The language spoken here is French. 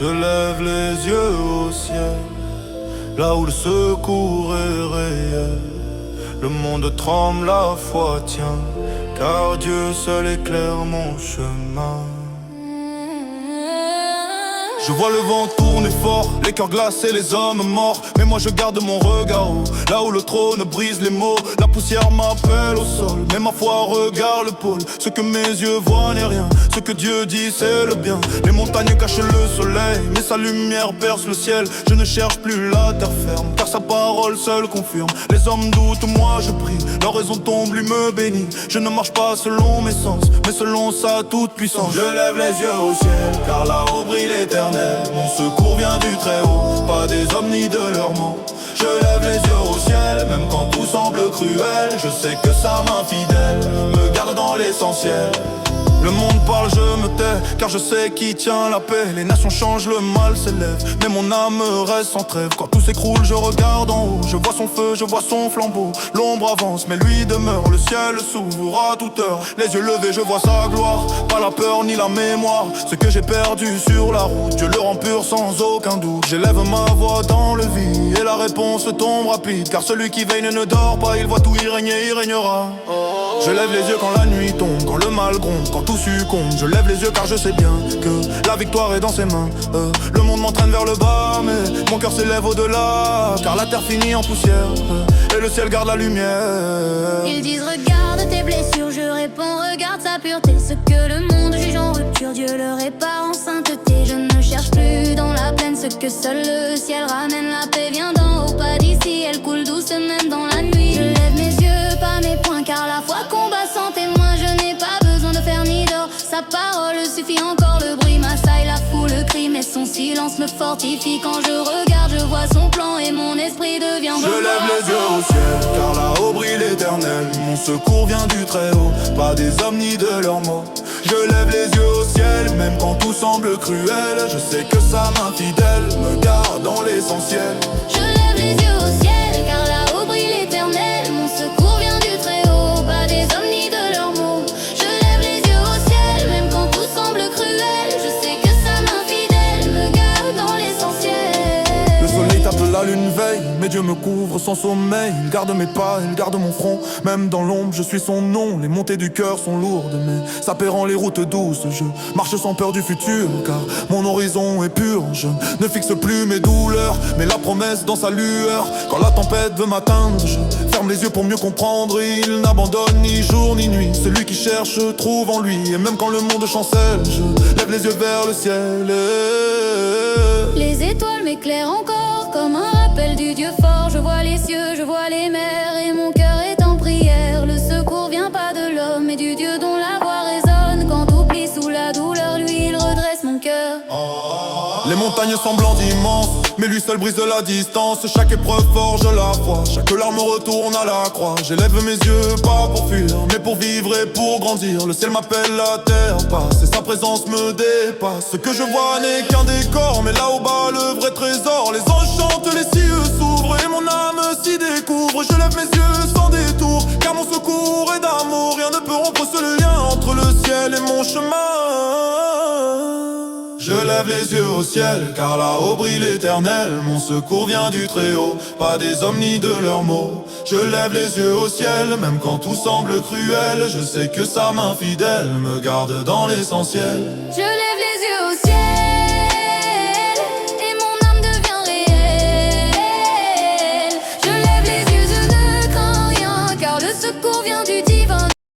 Je lève les yeux au ciel, là où le secours est réel. Le monde tremble, la foi tient, car Dieu seul éclaire mon chemin. Je vois le vent tourner fort, les cœurs glacés, les hommes morts. Mais moi je garde mon regard haut, là où le trône brise les mots. La poussière m'appelle au sol, mais ma foi regarde le pôle. Ce que mes yeux voient n'est rien, ce que Dieu dit c'est le bien. Les montagnes cachent le soleil, mais sa lumière perce le ciel. Je ne cherche plus la terre ferme, car sa parole seule confirme. Les hommes doutent, moi je prie, leur raison tombe, lui me bénit. Je ne marche pas selon mes sens, mais selon sa toute puissance. Je lève les yeux au ciel, car là-haut brille l'éternel. Mon secours vient du très haut, pas des hommes ni de leurs mots. Je lève les yeux au ciel, même quand tout semble cruel. Je sais que sa main fidèle me garde dans l'essentiel. Le monde parle, je me tais, car je sais qui tient la paix. Les nations changent, le mal s'élève, mais mon âme reste sans trêve. Quand tout s'écroule, je regarde en haut, je vois son feu, je vois son flambeau. L'ombre avance, mais lui demeure, le ciel s'ouvre à toute heure. Les yeux levés, je vois sa gloire, pas la peur ni la mémoire. Ce que j'ai perdu sur la route, Dieu le rend pur sans aucun doute. J'élève ma voix dans le vide, et la réponse tombe rapide. Car celui qui veille ne dort pas, il voit tout y régner, il régnera. Je lève les yeux quand la nuit tombe, quand le mal gronde, quand tout succombe. Je lève les yeux car je sais bien que la victoire est dans ses mains. Le monde m'entraîne vers le bas, mais mon cœur s'élève au-delà. Car la terre finit en poussière, et le ciel garde la lumière. Ils disent regarde tes blessures, je réponds regarde sa pureté. Ce que le monde juge en rupture, Dieu le répare en sainteté. Je ne cherche plus dans la plaine ce que seul le ciel ramène. La paix vient d'en haut, pas d'ici, elle coule douce même dans la nuit. Je lève mes yeux, pas mes poings, car la foi combat sans témoin. Je n'ai pas besoin de fer ni d'or, sa parole suffit encore. Le bruit m'assaille, la foule crie, mais son silence me fortifie. Quand je regarde, je vois son plan et mon esprit devient Je lève les yeux au ciel, car là-haut brille l'éternel. Mon secours vient du très haut, pas des hommes ni de leurs mots. Je lève les yeux au ciel, même quand tout semble cruel. Je sais que sa main fidèle me garde dans l'essentiel. Je lève les yeux au ciel, car là-haut brille l'éternel. Mon secours vient du très haut, pas des hommes ni de leurs mots. Je lève les yeux au ciel, même quand tout semble cruel. Je sais que sa main fidèle me garde dans l'essentiel. Le soleil tape, la lune veille, mais Dieu me couvre sans sommeil. Il garde mes pas, il garde mon front. Même dans l'ombre, je suis son nom. Les montées du cœur sont lourdes, mais ça paie rend les routes douces. Je marche sans peur du futur, car mon horizon est pur. Je ne fixe plus mes douleurs, mais la promesse dans sa lueur. Quand la tempête veut m'atteindre, je ferme les yeux pour mieux comprendre. Il n'abandonne ni jour ni nuit. Celui qui cherche trouve en lui. Et même quand le monde chancelle, je lève les yeux vers le ciel. Les étoiles m'éclairent encore comme un rappel du Dieu fort. Je vois les cieux, je vois les mers, et mon cœur est en prière. Le secours vient pas de l'homme, mais du Dieu dont la voix résonne. Quand tout plie sous la douleur, lui il redresse mon cœur. Les montagnes semblent immenses, mais lui seul brise la distance. Chaque épreuve forge la foi, chaque larme retourne à la croix. J'élève mes yeux pas pour fuir, mais pour vivre et pour grandir. Le ciel m'appelle, la terre passe, et sa présence me dépasse. Ce que je vois n'est qu'un décor, mais là au bas le vrai trésor. Les anges chantent, les cieux s'ouvrent, et mon âme s'y découvre. Je lève mes yeux sans détour, car mon secours est d'amour. Rien ne peut rompre ce lien entre le ciel et mon chemin. Je lève les yeux au ciel, car là-haut brille l'éternel. Mon secours vient du très haut, pas des hommes ni de leurs mots. Je lève les yeux au ciel, même quand tout semble cruel. Je sais que sa main fidèle me garde dans l'essentiel. Je lève